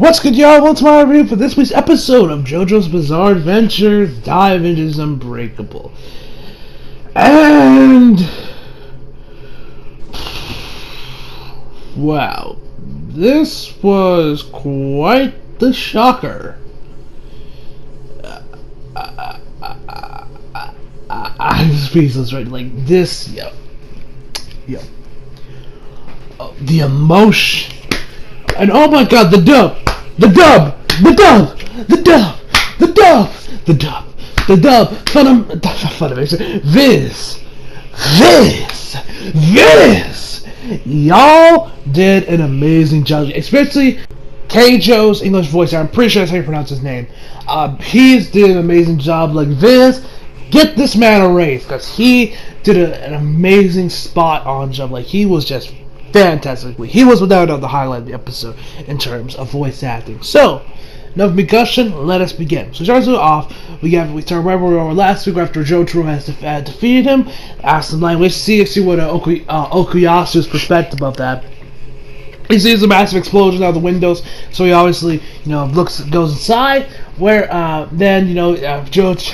What's good, y'all? What's my review for this week's episode of JoJo's Bizarre Adventure Dive into Unbreakable? And wow, this was quite the shocker. I'm speechless, right? Like this, yo. The emotion. And oh my god, the dub, Viz, y'all did an amazing job, especially JoJo's English voice. I'm pretty sure that's how you pronounce his name. He's did an amazing job. Like Viz, get this man a raise because he did an amazing spot on job. Like he was just fantastically. He was without a doubt the highlight of the episode in terms of voice acting. So, enough discussion, let us begin. So, starting off, we start right where we were last week after JoJo has defeated him. Ask the language, see what Okuyasu's perspective of that. He sees a massive explosion out of the windows, so he obviously, goes inside. Where then, Josuke's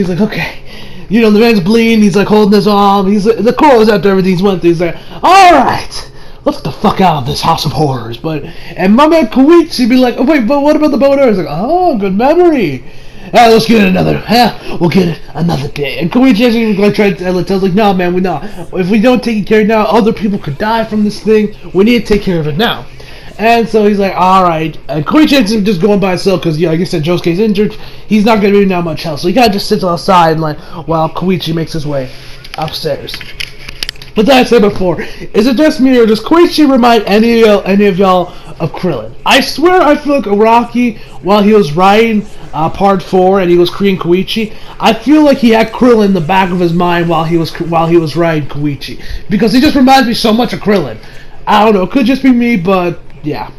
like, okay. The man's bleeding, he's like holding his arm, the core is after everything he's went through, he's like, alright, let's get the fuck out of this house of horrors. And my man Koichi be like, oh wait, but what about the bow and arrow? He's like, oh, good memory. Let's get it we'll get it another day. And Koichi actually tells like, no man, if we don't take care of it now, other people could die from this thing, we need to take care of it now. And so he's like, alright. And Koichi isn't just going by himself because, like I said, Josuke's injured. He's not going to be that much help. So he kind of just sits outside while Koichi makes his way upstairs. But like I said before, is it just me or does Koichi remind any of y'all of Krillin? I swear I feel like Araki, while he was writing part 4 and he was creating Koichi, I feel like he had Krillin in the back of his mind while he was writing Koichi. Because he just reminds me so much of Krillin. I don't know, it could just be me, but yeah.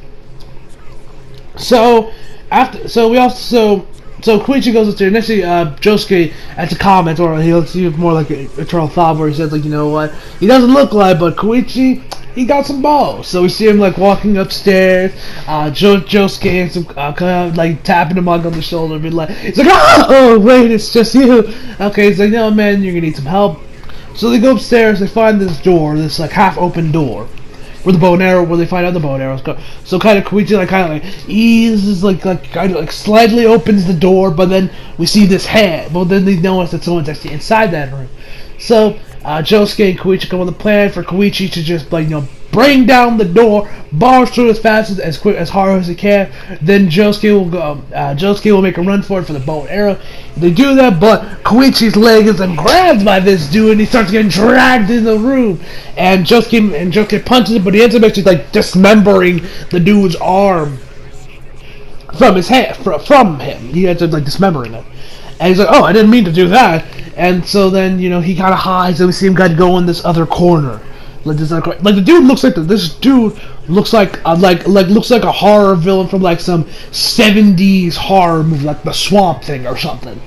So Koichi goes up there, and actually Josuke adds a comment, or he'll see more like an eternal thought where he says, like, you know what, he doesn't look like, but Koichi, he got some balls. So we see him like walking upstairs, Josuke and some kind of like tapping him on the shoulder, be like, he's like, oh wait, it's just you. Okay, he's like, no man, you're gonna need some help. So they go upstairs, they find this door, this like half open door. Where they find out the bow and arrows go. So kind of Koichi eases slightly opens the door, but then we see this hand. Well, then they notice that someone's actually inside that room. So Josuke and Koichi come with a plan for Koichi to just bring down the door, bars through as fast as hard as he can. Then Josuke will make a run for it for the bow and arrow. They do that, but Koichi's leg is then grabbed by this dude, and he starts getting dragged in the room. And Josuke punches him, but he ends up actually dismembering the dude's arm from his hand, from him. He ends up dismembering it. And he's like, oh, I didn't mean to do that. And so then he kind of hides, and we see him kind of go in this other corner. The dude looks like this dude looks like a horror villain from some 70s horror movie, like The Swamp Thing or something.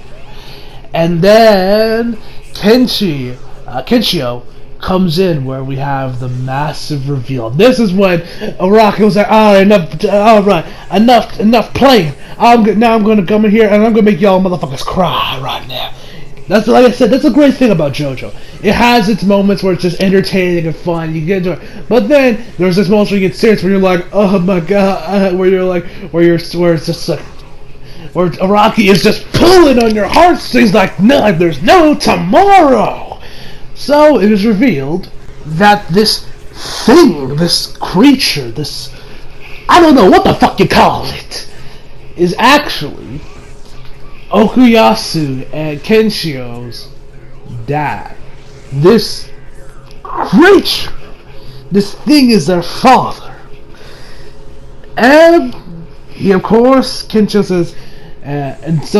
And then Kenshio comes in, where we have the massive reveal. This is when Araki was like, enough playing. Now I'm gonna come in here and I'm gonna make y'all motherfuckers cry right now. That's, like I said, that's a great thing about JoJo. It has its moments where it's just entertaining and fun. You get into it, but then there's this moment where you get serious, where you're like, oh my god, where it's just like, where Araki is just pulling on your heartstrings like there's no tomorrow. So it is revealed that this thing, this creature, this, I don't know what the fuck you call it, is actually Okuyasu and Kenshio's dad. This creature, this thing is their father. And of course, Kenshio says,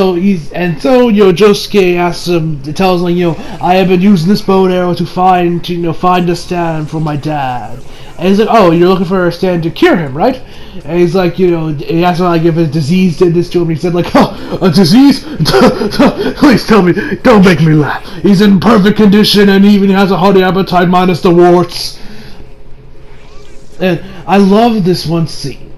Josuke asks him, tells him, I have been using this bow and arrow to find a stand for my dad. And he's like, oh, you're looking for a stand to cure him, right? And he's like, he asked him if a disease did this to him. He said, oh, a disease? Please tell me, don't make me laugh. He's in perfect condition and even has a hearty appetite minus the warts. And I love this one scene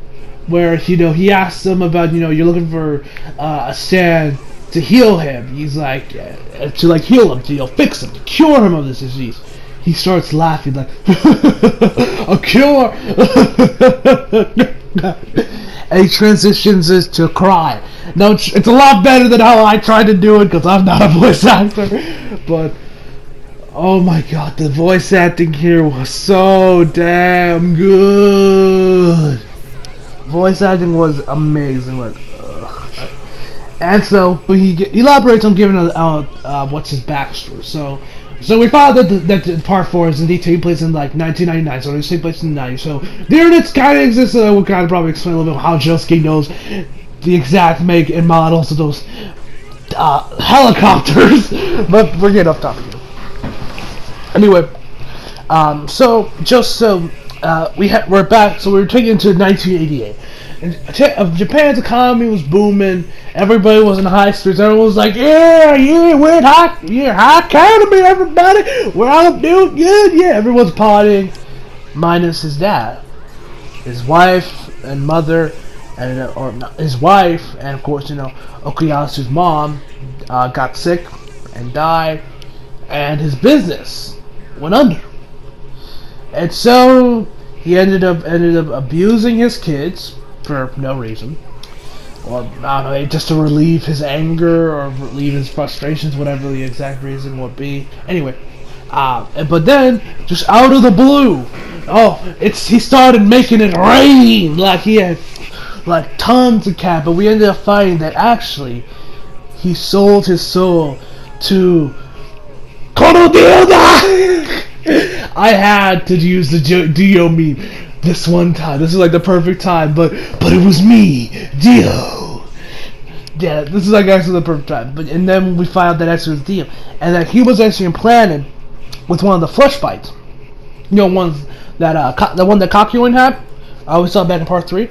where he asks him about you're looking for a stand to heal him. He's like to heal him, to fix him, to cure him of this disease. He starts laughing like a cure, and he transitions it to cry. Now it's a lot better than how I tried to do it because I'm not a voice actor, but oh my god, the voice acting here was so damn good. Voice acting was amazing. And so he elaborates on giving what's his backstory. So we found that part 4 is indeed taking place in 1999. So it's taking place in the 90s. So the internet's kind of exists. So we'll kind of probably explain a little bit how Josuke knows the exact make and models of those helicopters. But we're getting off topic here. Anyway, we're back. So we were taken to 1988. And Japan's economy was booming. Everybody was in high spirits. Everyone was like, yeah, we're in high economy, everybody. We're all doing good. Yeah, everyone's partying, minus his dad, his wife and mother, and his wife, and of course Okuyasu's mom got sick and died, and his business went under. And so he ended up abusing his kids for no reason, or I don't know, just to relieve his anger or relieve his frustrations, whatever the exact reason would be. Anyway, but then just out of the blue, he started making it rain like he had tons of cash. But we ended up finding that actually he sold his soul to Korodioda. I had to use the Dio meme this one time. This is the perfect time, but it was me, Dio. Yeah, this is actually the perfect time. And then we found out that actually was Dio, and that he was actually implanted with one of the flesh bites. Ones that the one that Kakyoin had. We saw back in part 3.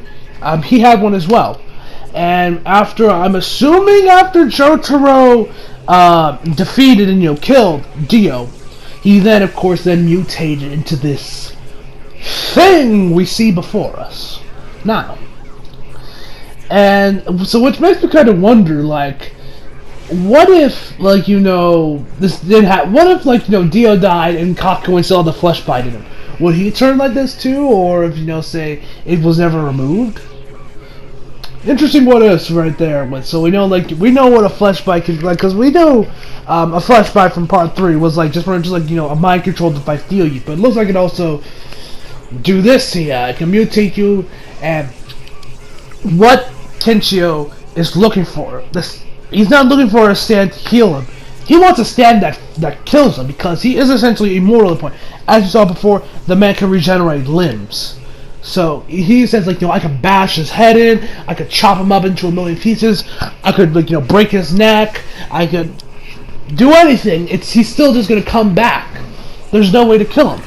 He had one as well. And I'm assuming after Jotaro defeated and killed Dio, he then of course mutated into this thing we see before us now. And so which makes me kind of wonder, what if this didn't happen? What if Dio died and Kakyoin still had the flesh bite in him? Would he turn like this too? Or if say it was never removed? Interesting what ifs right there. But so we know what a flesh bite can because we know a flesh bite from part 3 was just a mind control device Dio used, but it looks like it also do this to you. It can mutate you. And what Tenchio is looking for, he's not looking for a stand to heal him. He wants a stand that kills him, because he is essentially immortal at the point. As you saw before, the man can regenerate limbs. So he says I could bash his head in, I could chop him up into a million pieces, I could break his neck, I could do anything. He's still just gonna come back. There's no way to kill him.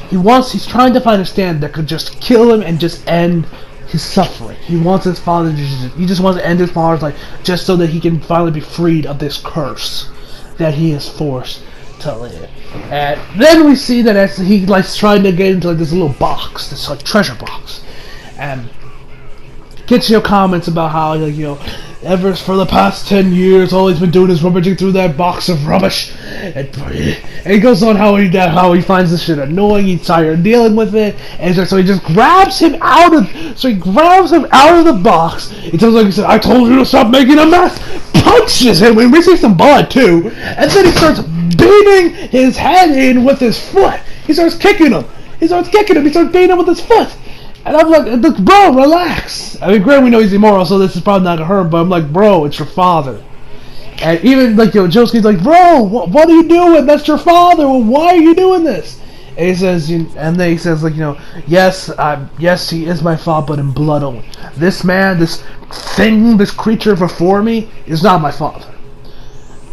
He's trying to find a stand that could just kill him and just end his suffering. He wants his father he just wants to end his father's life just so that he can finally be freed of this curse that he is forced to live. And then we see that as he trying to get into this little box, this treasure box, and Kitsuyo comments about how ever for the past 10 years all he's been doing is rummaging through that box of rubbish, and he goes on how he finds this shit annoying, he's tired of dealing with it, and so he just grabs him out of the box. He tells he said, I told you to stop making a mess, punches him, we see some blood too, and then he starts beating his head in with his foot. He starts kicking him, he starts beating him with his foot. And I'm like, bro, relax. I mean, granted, we know he's immoral, so this is probably not gonna hurt him, but I'm like, bro, it's your father. And even, Josuke's like, bro, what are you doing? That's your father. Well, why are you doing this? And he says, yes, he is my father, but in blood only. This man, this thing, this creature before me, is not my father.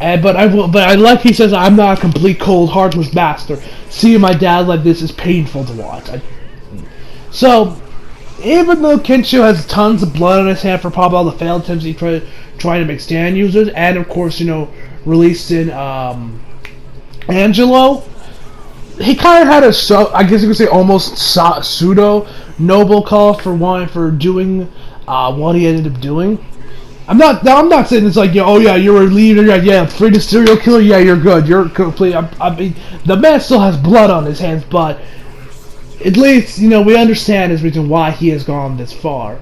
He says, I'm not a complete cold, heartless bastard. Seeing my dad like this is painful to watch. So, even though Kensho has tons of blood on his hand for probably all the failed attempts he trying to make stand users, and of course, released in Angelo, he kind of had I guess you could say almost pseudo noble call for doing what he ended up doing. I'm not saying it's like, oh yeah, you're a leader, yeah, free to serial killer, yeah, you're good, you're complete. I mean, the man still has blood on his hands, but at least, we understand his reason why he has gone this far.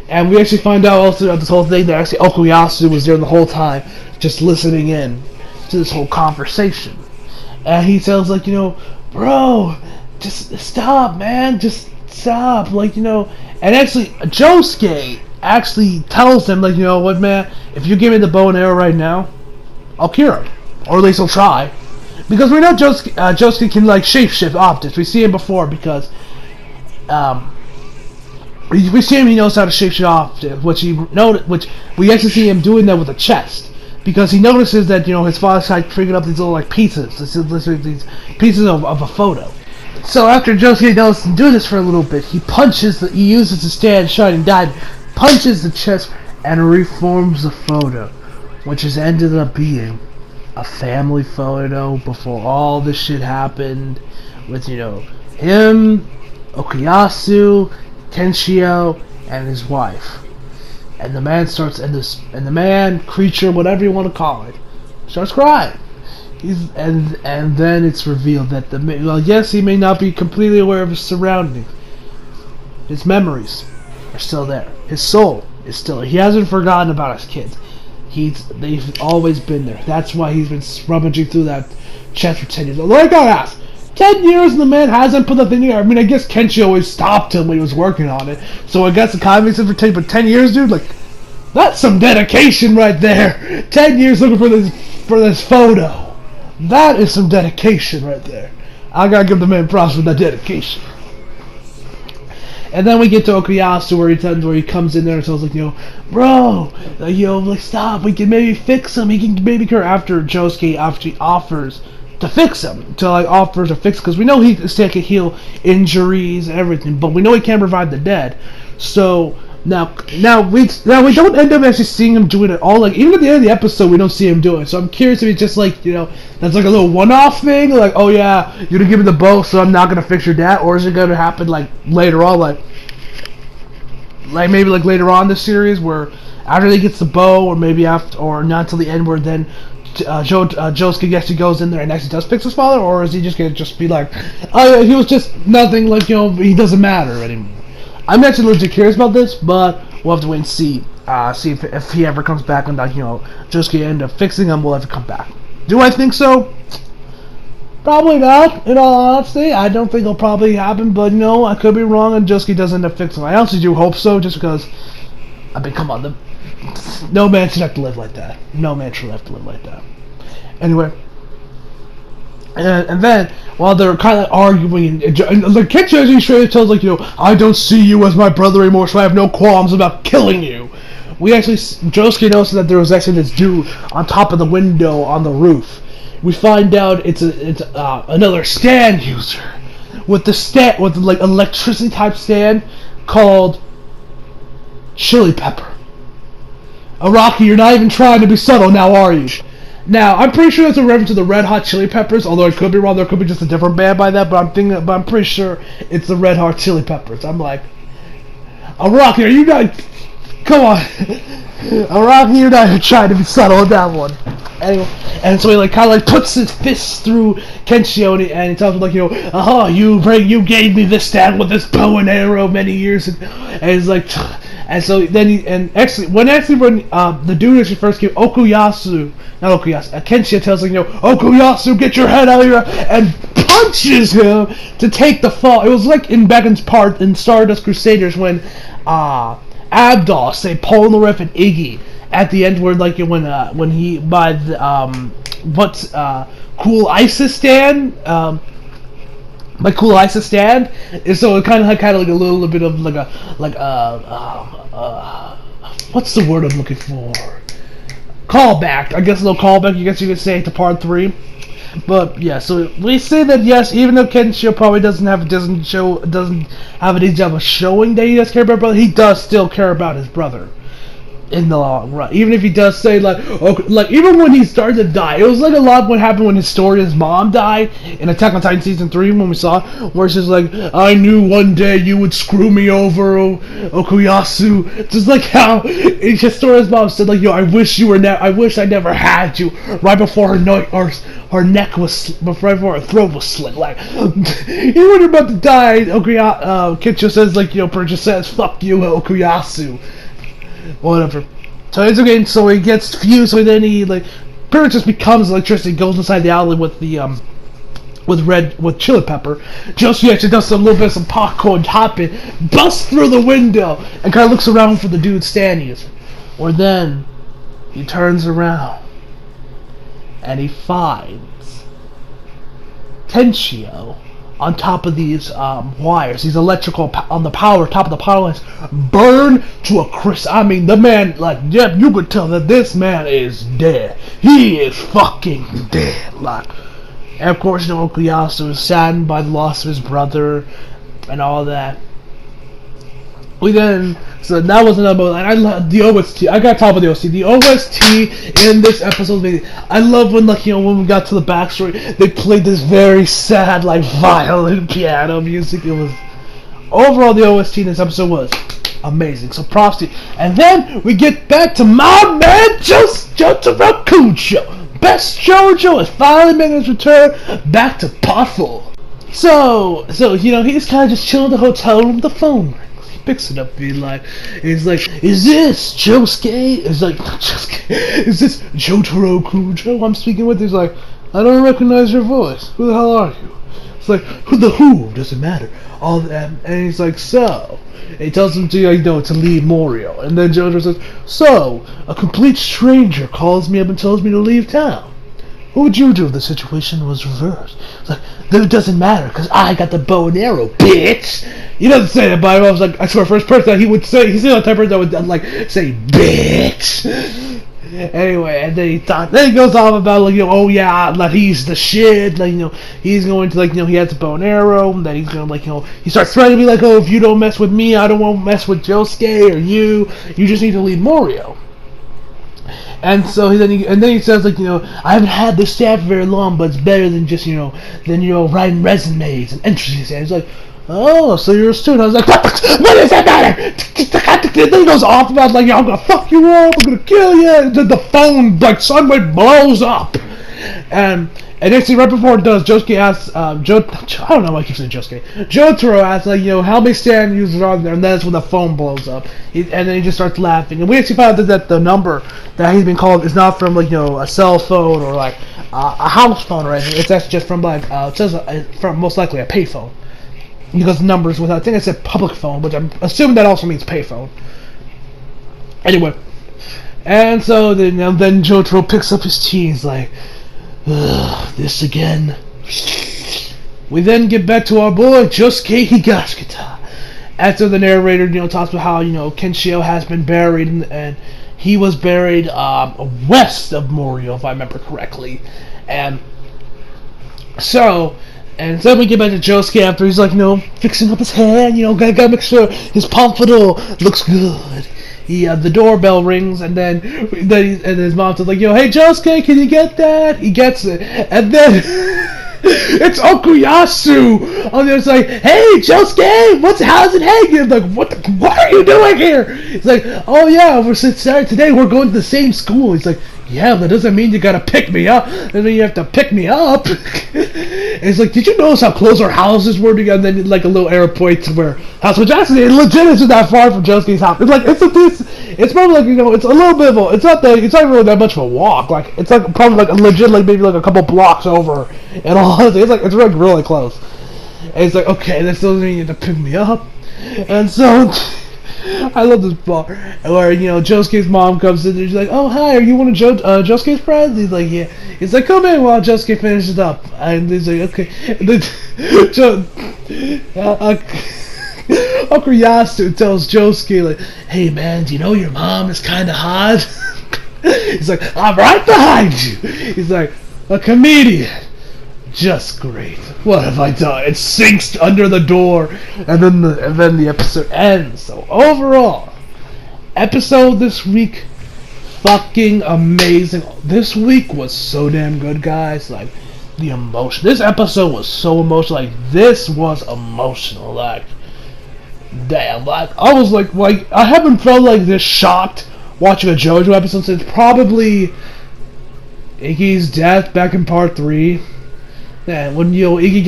And we actually find out also of this whole thing that actually Okuyasu was there the whole time, just listening in to this whole conversation. And he tells, like, bro, just stop, man, just stop, like, and actually, Josuke actually tells him, like, you know what, man, if you give me the bow and arrow right now, I'll cure him, or at least I'll try, because we know Josuke can, like, shapeshift optics. We see him before because we see him, he knows how to shapeshift optics, which we actually see him doing that with a chest. Because he notices that, his father's side triggering up these little, like, pieces. These pieces of a photo. So after Josuke knows to do this for a little bit, he uses the stand shining diamond, punches the chest, and reforms the photo. Which has ended up being a family photo before all this shit happened. With, him, Okuyasu, Kenshio, and his wife. And the man, creature, whatever you want to call it, starts crying. And then it's revealed that yes, he may not be completely aware of his surroundings. His memories are still there. His soul is still there. He hasn't forgotten about his kids. They've always been there. That's why he's been rummaging through that chest for 10 years. Although I gotta ask, 10 years and the man hasn't put the thing together. I mean, I guess Kenshi always stopped him when he was working on it. So I guess the comment said for 10 years, dude, like, that's some dedication right there. 10 years looking for this photo. That is some dedication right there. I gotta give the man props for that dedication. And then we get to Okuyasu where he comes in there and tells, like, bro, like, stop, we can maybe fix him. He can maybe cure after Josuke actually offers to fix him, because we know he still can heal injuries and everything, but we know he can't revive the dead. So now we don't end up actually seeing him doing it all. Like, even at the end of the episode, we don't see him do it. So I'm curious if it's just like, that's like a little one-off thing, like, oh yeah, you didn't give me the bow, so I'm not gonna fix your dad, or is it gonna happen like later on, like maybe like later on in the series where after he gets the bow, or maybe after, or not until the end, where then Josuke actually goes in there and actually does fix his father, or is he just gonna be like, oh yeah, he was just nothing, like, he doesn't matter anymore. I'm actually legit curious about this, but we'll have to wait and see if he ever comes back, and like, Josuke end up fixing him, will ever come back. Do I think so? Probably not, in all honesty. I don't think it'll probably happen, but I could be wrong and Josuke does end up fixing him. I honestly do hope so, just because, come on, no man should have to live like that. No man should have to live like that. Anyway, and then while they're kind of arguing, and like Kenshi actually straight tells, like, I don't see you as my brother anymore, so I have no qualms about killing you. Josuke notices that there was actually this dude on top of the window on the roof. We find out it's another stand user with like electricity type stand called Chili Pepper. Araki, you're not even trying to be subtle now, are you? Now, I'm pretty sure that's a reference to the Red Hot Chili Peppers, although I could be wrong. There could be just a different band by that, but I'm pretty sure it's the Red Hot Chili Peppers. I'm like, Araki, are you not? Come on, Araki, you're not even trying to be subtle with that one. Anyway, and so he like kind of like puts his fists through Kenshio, and he tells him, like, you gave me this stand with this bow and arrow many years ago, and he's like. And so then when the dude actually first came, Kenshio tells him, Okuyasu, get your head out of here, and punches him to take the fall. It was like back in Stardust Crusaders when Abdol say pulling the riff and Iggy at the end, where like when he by the Cool Isis stand. My Cool Isis stand is so it kind of like a little bit of what's the word I'm looking for? Callback. I guess a little callback. I guess you could say to part 3. But yeah, so we say that yes, even though Kenshio probably doesn't have a deep job of showing that he does care about his brother, he does still care about his brother. in the long run. Even if he does say like, okay, like even when he started to die, it was like a lot what happened when Historia's mom died in Attack on Titan season 3 when we saw where she's like, I knew one day you would screw me over, Okuyasu. Just like how Historia's mom said like, yo, I wish I wish I never had you, right before her neck was, right before her throat was slit. Like, even when you're about to die, Kitcho says like, Purchase says, fuck you, Okuyasu. Whatever. So it's okay. So he gets fused. So then he Purge just becomes electricity. Goes inside the alley with the with Chili Pepper. Josuke actually does some popcorn hopping, busts through the window, and kind of looks around for the dude standing. Or then he turns around and he finds Tenshio on top of these wires, these electrical on the top of the power lines, burned to a crisp. I mean, the man, yeah, you could tell that this man is dead. He is fucking dead. And of course, Okuyasu is saddened by the loss of his brother and all that. So that was another moment. And I love the OST. I gotta talk about the OST. The OST in this episode, I love when when we got to the backstory, they played this very sad violin piano music. It was overall the OST in this episode was amazing. So props to you. And then we get back to my man Jotaro Kujo. Best JoJo is finally making his return back to Potful. So he's kind of just chilling in the hotel room with the phone. Picks it up, he's like, is this Josuke? Is this Jotaro Kujo I'm speaking with? He's like, I don't recognize your voice. Who the hell are you? It's like, who? Doesn't matter. All that, and he's like, so. And he tells him to leave Morio, and then Jojo says, so a complete stranger calls me up and tells me to leave town. What would you do if the situation was reversed? It's like, then it doesn't matter, because I got the bow and arrow, bitch! He doesn't say that, but I was like, I swear, first person that he would say, he's the type of person that would, say, bitch! Anyway, and then he goes off about, oh yeah, he's the shit, he's going to, he has a bow and arrow, and then he's gonna, he starts threatening me, oh, if you don't mess with me, I don't want to mess with Josuke, or you just need to leave Morio. And so then he says I haven't had this staff very long, but it's better than just writing resumes and entries. And he's like, oh, so you're a student. I was like, what does that matter? Then he goes off about I'm gonna fuck you up, I'm gonna kill you. And then the phone suddenly blows up. And actually, right before it does, Josuke asks, I don't know why I keep saying Josuke. Jotaro asks, how many stand users are there? And that's when the phone blows up. And then he just starts laughing. And we actually found out that the number that he's been called is not from, a cell phone or, a house phone or anything. It's actually just from, it says from most likely a payphone. Because the numbers I think it said public phone, which I'm assuming that also means payphone. Anyway. And so then Jotaro picks up his tea and he's like, ugh, this again. We then get back to our boy Josuke Higashikata. After the narrator, talks about how Kenshio has been buried, and he was buried west of Morio, if I remember correctly. And so we get back to Josuke after he's fixing up his hair, gotta make sure his pompadour looks good. The doorbell rings, and then his mom says yo, hey Josuke, can you get that? He gets it, and then it's Okuyasu on the other side. Hey Josuke, how's it hanging? What are you doing here? He's like, oh yeah, today we're going to the same school. He's like, yeah, that doesn't mean you gotta pick me up. That means you have to pick me up. And he's like, did you notice how close our houses were together? And then a little arrow point to where house, which actually it legit isn't that far from Josuke's house. It's probably it's a little bit of it's not really that much of a walk. It's probably legit maybe a couple blocks over and all. It's really close. And it's okay, that still doesn't mean you have to pick me up. And so I love this part where Josuke's mom comes in and she's like, oh hi, are you one of Josuke's friends? He's like, yeah. He's like, come in while Josuke finishes up. And he's like, okay. And then Okuyasu tells Josuke hey man, do you know your mom is kinda hot? He's like, I'm right behind you. He's like, a comedian. Just great. What have I done? It sinks under the door, and then the episode ends. So overall, episode this week, fucking amazing. This week was so damn good, guys. Like, the emotion. This episode was so emotional. Like, this was emotional. Like, damn. Like, I was like, I haven't felt like this shocked watching a JoJo episode since probably Iggy's death back in part 3. Man, when Iggy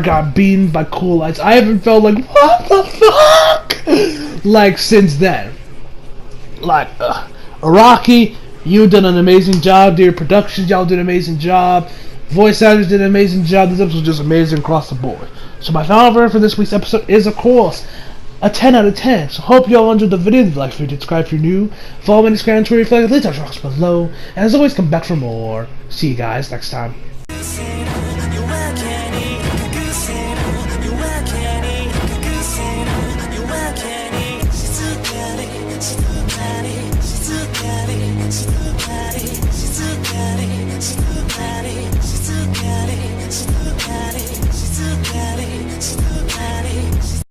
got beaten by Cool Lights, I haven't felt like, what the fuck? Like, since then. Like, Araki, you did an amazing job, dear. Productions, y'all did an amazing job. Voice actors did an amazing job. This episode was just amazing across the board. So my final verdict for this week's episode is, of course, a 10 out of 10. So hope y'all enjoyed the video. Like, if you subscribe if you're new. Follow me on Instagram, Twitter, leave down rocks below. And as always, come back for more. See you guys next time.